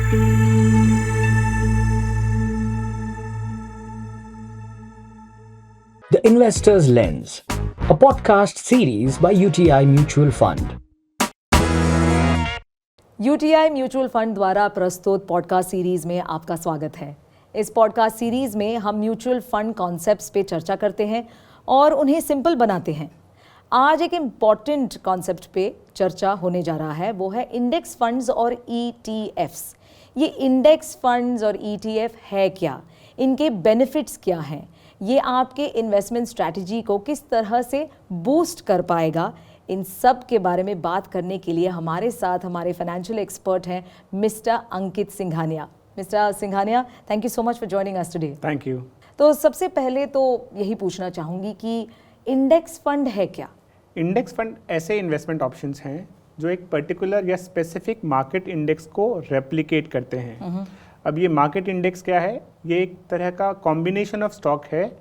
The Investor's Lens, a podcast series by UTI Mutual Fund. UTI mutual fund द्वारा प्रस्तुत podcast series में आपका स्वागत है। इस पॉडकास्ट सीरीज में हम म्यूचुअल फंड कॉन्सेप्ट्स पे चर्चा करते हैं और उन्हें सिंपल बनाते हैं। आज एक इम्पॉर्टेंट कॉन्सेप्ट पे चर्चा होने जा रहा है, वो है इंडेक्स फंड्स और ETFs। ये इंडेक्स फंड्स और ETF है क्या, इनके बेनिफिट्स क्या हैं, ये आपके इन्वेस्टमेंट स्ट्रैटेजी को किस तरह से बूस्ट कर पाएगा, इन सब के बारे में बात करने के लिए हमारे साथ हमारे फाइनेंशियल एक्सपर्ट हैं mister Ankit Singhania. Mister Singhania, thank you so much for joining us today. Thank you. तो सबसे पहले तो यही पूछना चाहूँगी कि इंडेक्स फंड है क्या? इंडेक्स फंड ऐसे इन्वेस्टमेंट ऑप्शंस हैं जो एक पर्टिकुलर या स्पेसिफिक मार्केट इंडेक्स को रेप्लिकेट करते हैं। अब ये मार्केट इंडेक्स क्या है? ये एक तरह का कॉम्बिनेशन ऑफ स्टॉक है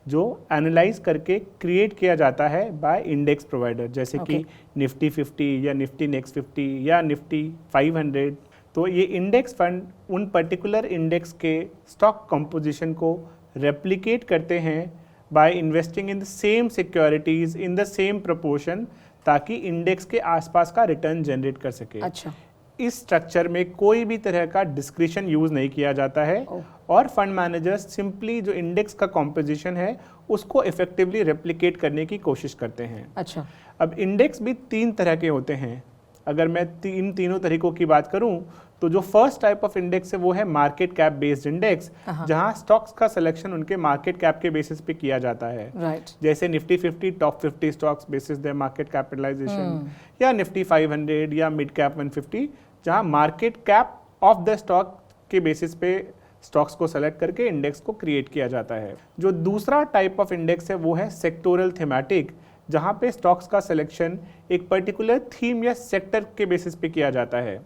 जो एनालाइज करके क्रिएट किया जाता है बाय इंडेक्स प्रोवाइडर, जैसे कि निफ्टी 50 या निफ्टी नेक्स्ट 50 या निफ्टी 500। तो ये इंडेक्स फंड उन पर्टिकुलर इंडेक्स के स्टॉक कंपोजिशन को रेप्लिकेट करते हैं by investing in the same securities in the same proportion, ताकि इंडेक्स के आसपास का रिटर्न जनरेट कर सके। अच्छा। इस स्ट्रक्चर में कोई भी तरह का डिस्क्रिशन यूज नहीं किया जाता है और फंड मैनेजर्स सिंपली जो इंडेक्स का कॉम्पोजिशन है उसको इफेक्टिवली रेप्लिकेट करने की कोशिश करते हैं। अच्छा। अब इंडेक्स भी 3 तरह के होते हैं। अगर मैं तीनों तरीकों की बात करूं तो जो फर्स्ट टाइप ऑफ इंडेक्स है वो है मार्केट कैप बेस्ड इंडेक्स, जहां स्टॉक्स का सिलेक्शन उनके मार्केट कैप के बेसिस पे किया जाता है। जैसे Nifty 50 top 50 stocks basis their market capitalization, या निफ्टी 500 या मिड कैप 150, जहां market cap of the stock के बेसिस पे स्टॉक्स को सेलेक्ट करके इंडेक्स को क्रिएट किया जाता है। जो दूसरा टाइप ऑफ इंडेक्स है वो है सेक्टोरल थीमेटिक, जहां पे स्टॉक्स का सिलेक्शन एक पर्टिकुलर थीम या सेक्टर के बेसिस पे किया जाता है।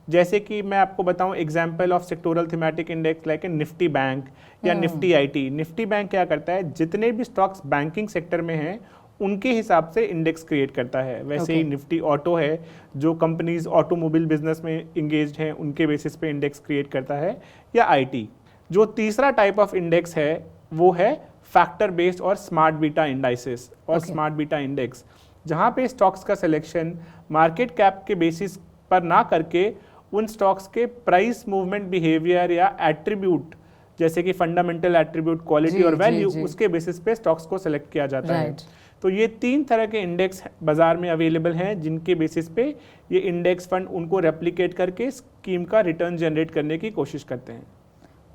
जैसे कि मैं आपको बताऊं example of sectoral thematic index like Nifty bank या निफ्टी आईटी। निफ्टी बैंक क्या करता है, जितने भी स्टॉक्स बैंकिंग सेक्टर में हैं उनके हिसाब से इंडेक्स क्रिएट करता है। वैसे ही निफ्टी ऑटो है, जो कंपनीज ऑटोमोबाइल बिजनेस में इंगेज्ड हैं उनके बेसिस पे इंडेक्स क्रिएट करता है, या आईटी। जो तीसरा टाइप ऑफ इंडेक्स है वो है फैक्टर बेस्ड और स्मार्ट बीटा इंडाइसेस और स्मार्ट बीटा इंडेक्स, जहां पे स्टॉक्स का सिलेक्शन मार्केट कैप के बेसिस पर ना करके उन स्टॉक्स के प्राइस मूवमेंट बिहेवियर या एट्रीब्यूट, जैसे कि फंडामेंटल एट्रीब्यूट, क्वालिटी और वैल्यू, उसके बेसिस पे स्टॉक्स को सिलेक्ट किया जाता है। तो ये 3 तरह के इंडेक्स बाजार में अवेलेबल हैं, जिनके बेसिस पे ये इंडेक्स फंड उनको रेप्लिकेट करके स्कीम का रिटर्न जनरेट करने की कोशिश करते हैं।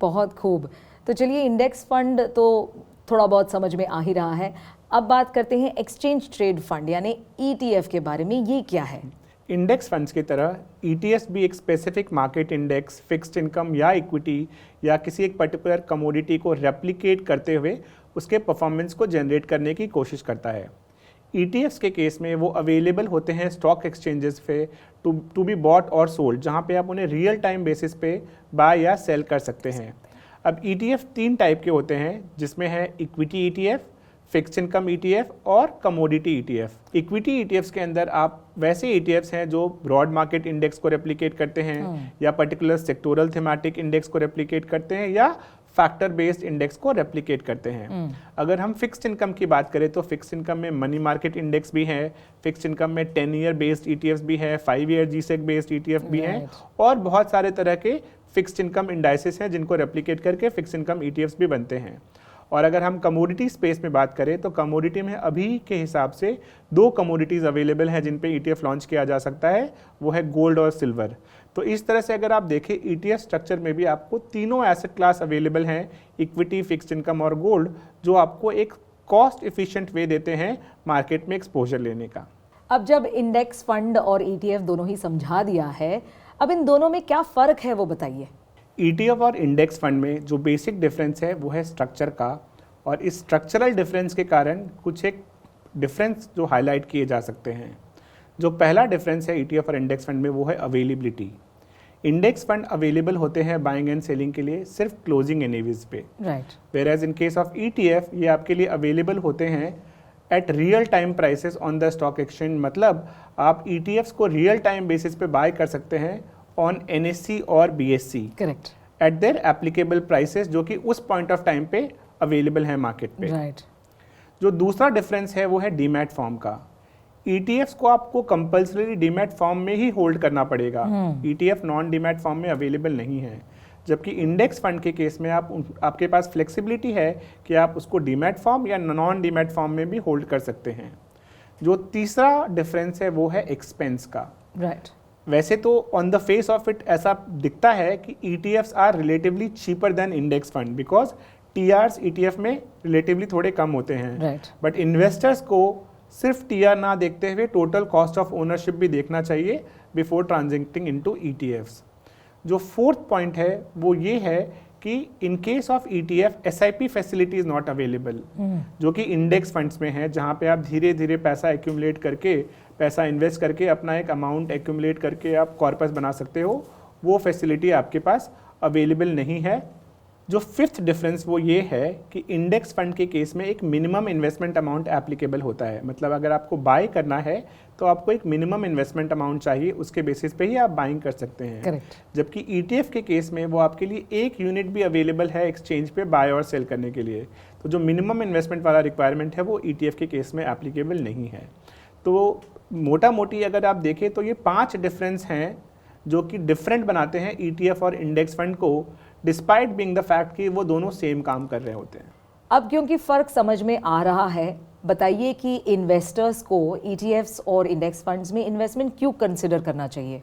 बहुत खूब। तो चलिए, इंडेक्स फंड तो थोड़ा बहुत समझ में आ ही रहा है। अब बात करते हैं एक्सचेंज ट्रेड फंड यानी ETF के बारे में। ये क्या है? इंडेक्स फंड्स की तरह ETFs भी एक specific market index, fixed income या इक्विटी या किसी एक पर्टिकुलर कमोडिटी को रेप्लिकेट करते हुए उसके परफॉर्मेंस को जनरेट करने की कोशिश करता है। ETFs के केस में वो अवेलेबल होते हैं स्टॉक एक्सचेंजेस पे टू बी बॉट और सोल्ड, जहाँ पे आप उन्हें रियल टाइम बेसिस पे बाय या सेल कर सकते हैं। अब ETF 3 टाइप के होते हैं, जिसमें है equity ETF, fixed income ETF और कमोडिटी ETF। इक्विटी ETFs के अंदर आप वैसे ETFs हैं जो ब्रॉड मार्केट इंडेक्स को रेप्लिकेट करते हैं, या पर्टिकुलर सेक्टोरल थीमेटिक इंडेक्स को रेप्लिकेट करते हैं, या फैक्टर बेस्ड इंडेक्स को रेप्लिकेट करते हैं। अगर हम फिक्स्ड इनकम की बात करें तो फिक्स्ड इनकम में मनी मार्केट इंडेक्स भी है, फिक्स्ड इनकम में 10 ईयर बेस्ड ETFs भी है, 5 ईयर GSEC बेस्ड ETF भी हैं, और बहुत सारे तरह के फिक्स्ड इनकम इंडाइसेस हैं जिनको रेप्लिकेट करके फिक्स्ड इनकम ETFs भी बनते हैं। और अगर हम कमोडिटी स्पेस में बात करें तो कमोडिटी में अभी के हिसाब से 2 कमोडिटीज़ अवेलेबल हैं जिन पे ETF लॉन्च किया जा सकता है, वो है गोल्ड और सिल्वर। तो इस तरह से अगर आप देखें ETF स्ट्रक्चर में भी आपको तीनों एसेट क्लास अवेलेबल हैं, इक्विटी, फिक्स्ड इनकम और गोल्ड, जो आपको एक कॉस्ट इफिशिएंट वे देते हैं मार्केट में एक्सपोजर लेने का। अब जब इंडेक्स फंड और ETF दोनों ही समझा दिया है, अब इन दोनों में क्या फ़र्क है वो बताइए। ETF और इंडेक्स फंड में जो बेसिक डिफरेंस है वो है स्ट्रक्चर का, और इस स्ट्रक्चरल डिफरेंस के कारण कुछ एक डिफरेंस जो हाईलाइट किए जा सकते हैं। जो पहला डिफरेंस है ETF और इंडेक्स फंड में वो है अवेलेबिलिटी। इंडेक्स फंड अवेलेबल होते हैं बाइंग एंड सेलिंग के लिए सिर्फ क्लोजिंग एनएवीज पे, whereas in case of ETF ये आपके लिए अवेलेबल होते हैं at real time prices on the stock exchange. मतलब आप ETFs को रियल टाइम बेसिस पे बाय कर सकते हैं ऑन NSE और BSE correct, at their applicable prices, जो कि उस पॉइंट ऑफ टाइम पे अवेलेबल है मार्केट पे। राइट, जो दूसरा डिफरेंस है वो है डीमैट फॉर्म का। ETFs को आपको कंपल्सरी डीमैट फॉर्म में ही होल्ड करना पड़ेगा। ETF नॉन डीमैट फॉर्म में अवेलेबल नहीं है, जबकि इंडेक्स फंड के केस में आपके पास फ्लेक्सिबिलिटी है कि आप उसको डीमैट फॉर्म या नॉन डीमैट फॉर्म में भी होल्ड कर सकते हैं। जो तीसरा डिफरेंस है वो है एक्सपेंस का। राइट, वैसे तो on the face of it ऐसा दिखता है कि ETFs are relatively cheaper than index fund, because TRs ETF में रिलेटिवली थोड़े कम होते हैं। राइट, बट इन्वेस्टर्स को सिर्फ TR ना देखते हुए टोटल कॉस्ट ऑफ ओनरशिप भी देखना चाहिए बिफोर ट्रांजेक्टिंग इनटू ETFs। जो फोर्थ पॉइंट है वो ये है कि इन case of ETF SIP facility is not available, जो कि इंडेक्स फंड्स में है, जहाँ पे आप धीरे धीरे पैसा एक्यूमुलेट करके, पैसा इन्वेस्ट करके अपना एक अमाउंट एक्यूमुलेट करके आप कॉर्पस बना सकते हो। वो फैसिलिटी आपके पास अवेलेबल नहीं है। जो फिफ्थ डिफरेंस वो ये है कि इंडेक्स फंड के केस में एक मिनिमम इन्वेस्टमेंट अमाउंट एप्लीकेबल होता है। मतलब अगर आपको बाय करना है तो आपको एक मिनिमम इन्वेस्टमेंट अमाउंट चाहिए, उसके बेसिस पे ही आप बाइंग कर सकते हैं। करेक्ट, जबकि ETF के केस में वो आपके लिए एक यूनिट भी अवेलेबल है एक्सचेंज पे बाय और सेल करने के लिए। तो जो मिनिमम इन्वेस्टमेंट वाला रिक्वायरमेंट है वो ETF के केस में एप्लीकेबल नहीं है। तो मोटा मोटी अगर आप देखें तो ये 5 डिफरेंस हैं जो कि डिफरेंट बनाते हैं ETF और इंडेक्स फंड को, डिस्पाइट बीइंग द फैक्ट कि वो दोनों सेम काम कर रहे होते हैं। अब क्योंकि फ़र्क समझ में आ रहा है, बताइए कि इन्वेस्टर्स को ETFs और इंडेक्स फंड्स में इन्वेस्टमेंट क्यों कंसिडर करना चाहिए?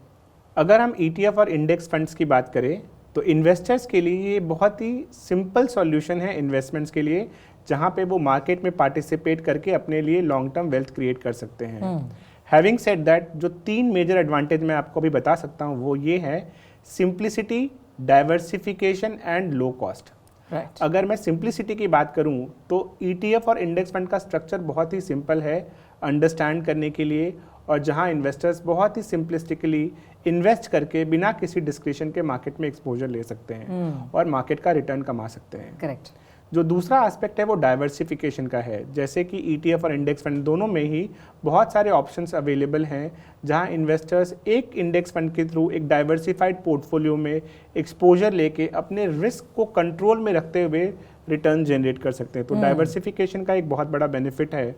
अगर हम ETF और इंडेक्स फंड्स की बात करें तो इन्वेस्टर्स के लिए ये बहुत ही सिंपल सॉल्यूशन है इन्वेस्टमेंट्स के लिए, जहाँ पे वो मार्केट में पार्टिसिपेट करके अपने लिए लॉन्ग टर्म वेल्थ क्रिएट कर सकते हैं। हैविंग सेड दैट, जो 3 मेजर एडवांटेज मैं आपको भी बता सकता हूँ वो ये है simplicity, diversification and low cost. Right, अगर मैं सिंप्लिसिटी की बात करूं तो ETF और इंडेक्स फंड का स्ट्रक्चर बहुत ही सिंपल है अंडरस्टैंड करने के लिए, और जहां इन्वेस्टर्स बहुत ही सिंपलिस्टिकली इन्वेस्ट करके बिना किसी डिस्क्रिप्शन के मार्केट में एक्सपोजर ले सकते हैं और मार्केट का रिटर्न कमा सकते हैं। करेक्ट, जो दूसरा एस्पेक्ट है वो डाइवर्सिफिकेशन का है। जैसे कि ETF और इंडेक्स फंड दोनों में ही बहुत सारे ऑप्शंस अवेलेबल हैं, जहां इन्वेस्टर्स एक इंडेक्स फंड के थ्रू एक डाइवर्सिफाइड पोर्टफोलियो में एक्सपोजर लेके अपने रिस्क को कंट्रोल में रखते हुए रिटर्न जनरेट कर सकते हैं। तो डाइवर्सिफिकेशन का एक बहुत बड़ा बेनिफिट है।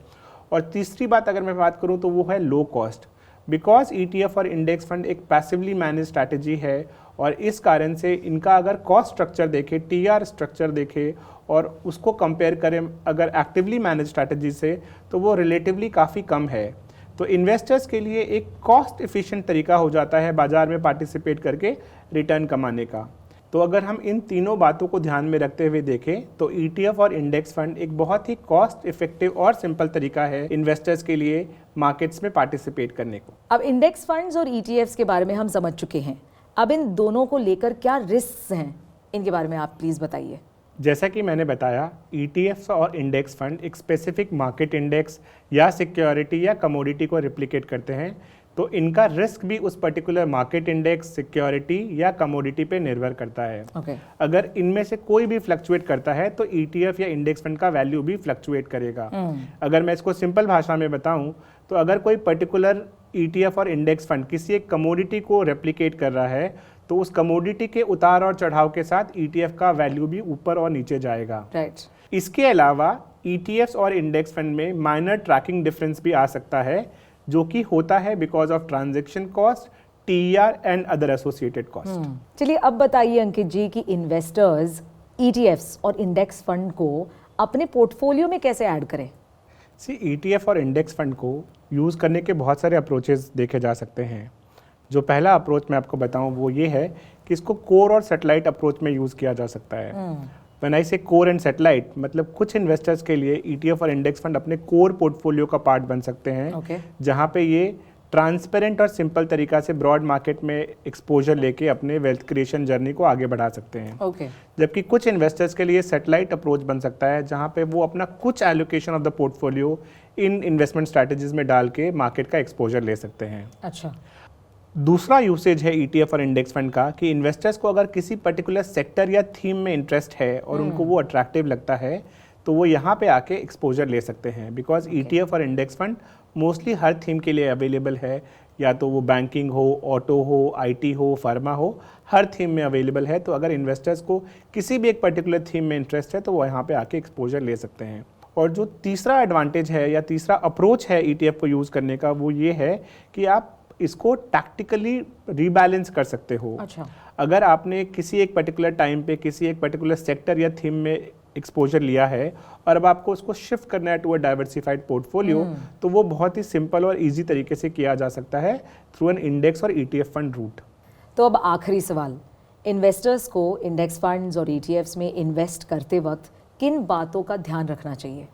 और तीसरी बात अगर मैं बात करूँ तो वो है लो कॉस्ट, बिकॉज ETF और इंडेक्स फंड एक पैसिवली मैनेज स्ट्रैटेजी है, और इस कारण से इनका अगर कॉस्ट स्ट्रक्चर देखें, TR स्ट्रक्चर देखें और उसको कंपेयर करें अगर एक्टिवली मैनेज स्ट्रैटेजी से, तो वो रिलेटिवली काफ़ी कम है। तो इन्वेस्टर्स के लिए एक कॉस्ट एफिशिएंट तरीका हो जाता है बाजार में पार्टिसिपेट करके रिटर्न कमाने का। तो अगर हम इन तीनों बातों को ध्यान में रखते हुए देखें तो ETF और इंडेक्स फंड एक बहुत ही कॉस्ट इफेक्टिव और सिंपल तरीका है इन्वेस्टर्स के लिए मार्केट्स में पार्टिसिपेट करने को। अब इंडेक्स फंड्स और ETFs के बारे में हम समझ चुके हैं। अब इन दोनों को लेकर क्या रिस्क हैं, इनके बारे में आप प्लीज़ बताइए। जैसा कि मैंने बताया, ETFs और इंडेक्स फंड एक स्पेसिफिक मार्केट इंडेक्स या सिक्योरिटी या कमोडिटी को रिप्लिकेट करते हैं, तो इनका रिस्क भी उस पर्टिकुलर मार्केट इंडेक्स, सिक्योरिटी या कमोडिटी पे निर्भर करता है। अगर इनमें से कोई भी फ्लक्चुएट करता है तो ETF या इंडेक्स फंड का वैल्यू भी फ्लक्चुएट करेगा। अगर मैं इसको सिंपल भाषा में बताऊं तो अगर कोई पर्टिकुलर ETF और इंडेक्स फंड किसी एक कमोडिटी को रेप्लिकेट कर रहा है तो उस कमोडिटी के उतार और चढ़ाव के साथ ETF का वैल्यू भी ऊपर और नीचे जाएगा। इसके अलावा ETFs और इंडेक्स फंड में माइनर ट्रैकिंग डिफरेंस भी आ सकता है, जो कि होता है because of transaction cost, TR and other associated cost. चलिए अब बताइए अंकित जी कि इन्वेस्टर्स ETFs और इंडेक्स फंड को अपने पोर्टफोलियो में कैसे ऐड करें? ETF और इंडेक्स फंड को यूज़ करने के बहुत सारे अप्रोचेस देखे जा सकते हैं। जो पहला अप्रोच मैं आपको बताऊं वो ये है कि इसको कोर और सैटेलाइट अप्रोच में यूज़ किया जा सकता है। व्हेन आई से कोर एंड सैटेलाइट, मतलब कुछ इन्वेस्टर्स के लिए ETF और इंडेक्स फंड अपने कोर पोर्टफोलियो का पार्ट बन सकते हैं, जहां पे ये ट्रांसपेरेंट और सिंपल तरीका से ब्रॉड मार्केट में एक्सपोजर लेके अपने वेल्थ क्रिएशन जर्नी को आगे बढ़ा सकते हैं। जबकि कुछ इन्वेस्टर्स के लिए सैटेलाइट अप्रोच बन सकता है, जहां पे वो अपना कुछ allocation of the portfolio in investment strategies में डाल के मार्केट का एक्सपोजर ले सकते हैं। अच्छा, दूसरा यूसेज है ETF और इंडेक्स फंड का कि इन्वेस्टर्स को अगर किसी पर्टिकुलर सेक्टर या थीम में इंटरेस्ट है और उनको वो अट्रैक्टिव लगता है तो वो यहाँ पे आके एक्सपोजर ले सकते हैं, बिकॉज ETF और इंडेक्स फंड मोस्टली हर थीम के लिए अवेलेबल है। या तो वो बैंकिंग हो, ऑटो हो, आईटी हो, फार्मा हो, हर थीम में अवेलेबल है। तो अगर इन्वेस्टर्स को किसी भी एक पर्टिकुलर थीम में इंटरेस्ट है तो वो यहाँ पे आके एक्सपोजर ले सकते हैं। और जो तीसरा एडवांटेज है या तीसरा अप्रोच है ETF को यूज़ करने का, वो ये है कि आप इसको टैक्टिकली रीबैलेंस कर सकते हो। अच्छा। अगर आपने किसी एक पर्टिकुलर टाइम पे किसी एक पर्टिकुलर सेक्टर या थीम में एक्सपोजर लिया है और अब आपको उसको शिफ्ट करना है टू अ डाइवर्सिफाइड पोर्टफोलियो, तो वो बहुत ही सिंपल और इजी तरीके से किया जा सकता है थ्रू एन इंडेक्स और ETF फंड रूट। तो अब आखिरी सवाल, इन्वेस्टर्स को इंडेक्स फंड्स और ETFs में इन्वेस्ट करते वक्त किन बातों का ध्यान रखना चाहिए?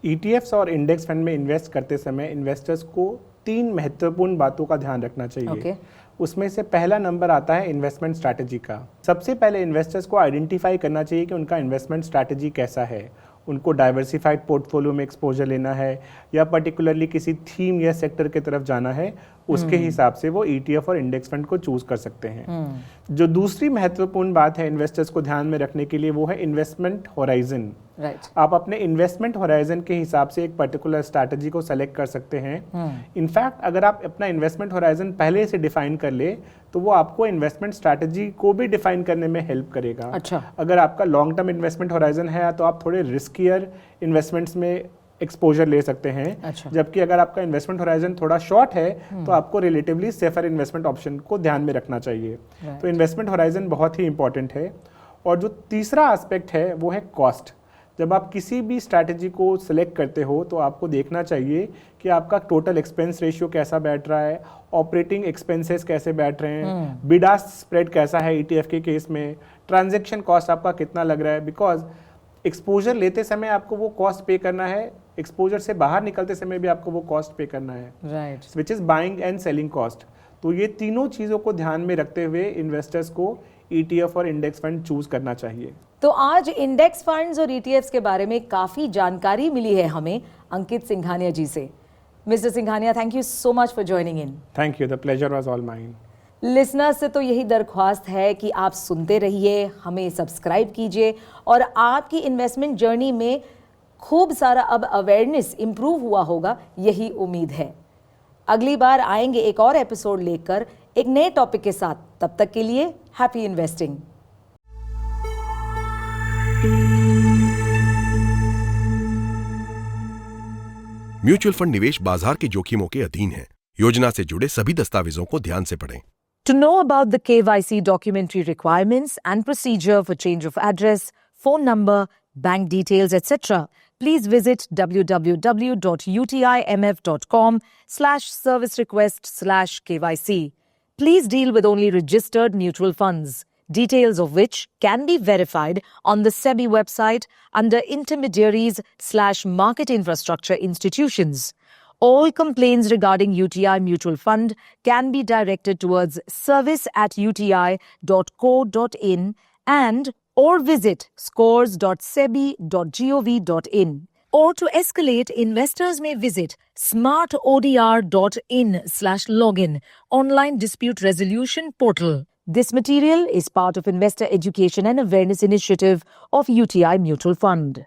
ETFs और इंडेक्स फंड में इन्वेस्ट करते समय इन्वेस्टर्स को 3 महत्वपूर्ण बातों का ध्यान रखना चाहिए। Okay. उसमें से पहला नंबर आता है इन्वेस्टमेंट स्ट्रैटेजी का। सबसे पहले इन्वेस्टर्स को आइडेंटिफाई करना चाहिए कि उनका इन्वेस्टमेंट स्ट्रैटेजी कैसा है। उनको डाइवर्सिफाइड पोर्टफोलियो में एक्सपोजर लेना है या पर्टिकुलरली किसी थीम या सेक्टर की तरफ जाना है, उसके हिसाब से वो ETF और इंडेक्स फंड को चूज कर सकते हैं। जो दूसरी महत्वपूर्ण बात है इन्वेस्टर्स को ध्यान में रखने के लिए, वो है इन्वेस्टमेंट होराइजन। राइट। आप अपने इन्वेस्टमेंट होराइजन के हिसाब से एक पर्टिकुलर स्ट्रैटेजी को सेलेक्ट कर सकते हैं। इनफैक्ट अगर आप अपना इन्वेस्टमेंट होराइजन पहले से डिफाइन कर ले तो वो आपको इन्वेस्टमेंट स्ट्रैटेजी को भी डिफाइन करने में हेल्प करेगा। अच्छा। अगर आपका लॉन्ग टर्म इन्वेस्टमेंट होराइजन है तो आप थोड़े रिस्कियर इन्वेस्टमेंट्स में एक्सपोजर ले सकते हैं। अच्छा। जबकि अगर आपका इन्वेस्टमेंट होराइजन थोड़ा शॉर्ट है तो आपको रिलेटिवली सेफर इन्वेस्टमेंट ऑप्शन को ध्यान में रखना चाहिए। तो इन्वेस्टमेंट होराइजन बहुत ही इंपॉर्टेंट है। और जो तीसरा एस्पेक्ट है वो है कॉस्ट। जब आप किसी भी स्ट्रैटेजी को सिलेक्ट करते हो तो आपको देखना चाहिए कि आपका टोटल एक्सपेंस रेशियो कैसा बैठ रहा है, ऑपरेटिंग एक्सपेंसेस कैसे बैठ रहे हैं, बिड आस्क स्प्रेड कैसा है ETF के केस में, ट्रांजैक्शन कॉस्ट आपका कितना लग रहा है। बिकॉज एक्सपोजर लेते समय आपको वो कॉस्ट पे करना है, एक्सपोजर से बाहर निकलते समय भी आपको वो कॉस्ट पे करना है, right. Which is buying and selling cost. तो ये तीनों चीज़ों को ध्यान में रखते हुए इन्वेस्टर्स को ETF और इंडेक्स फंड चूज करना चाहिए। तो आज इंडेक्स फंड्स और ETFs के बारे में काफी जानकारी मिली है हमें अंकित सिंघानिया जी से। Mister Singhania, thank you so much for joining in. Thank you, the pleasure was all mine. Listeners से तो यही दरख्वास्त है कि आप सुनते रहिए, हमें सब्सक्राइब कीजिए और आपकी इन्वेस्टमेंट जर्नी में खूब सारा अब अवेयरनेस इंप्रूव हुआ होगा, यही उम्मीद है। अगली बार आएंगे एक और एपिसोड लेकर एक नए टॉपिक के साथ। तब तक के लिए हैप्पी इन्वेस्टिंग। म्यूचुअल फंड निवेश बाजार के जोखिमों के अधीन है। योजना से जुड़े सभी दस्तावेजों को ध्यान से पढ़ें। To know about the KYC documentary requirements and procedure for change of address, phone number, bank details, etc., please visit www.utimf.com/service-request/KYC. Please deal with only registered mutual funds, details of which can be verified on the SEBI website under intermediaries/market infrastructure institutions. All complaints regarding UTI Mutual Fund can be directed towards service@uti.co.in and or visit scores.sebi.gov.in. Or to escalate, investors may visit smartodr.in/login, online dispute resolution portal. This material is part of Investor Education and Awareness Initiative of UTI Mutual Fund.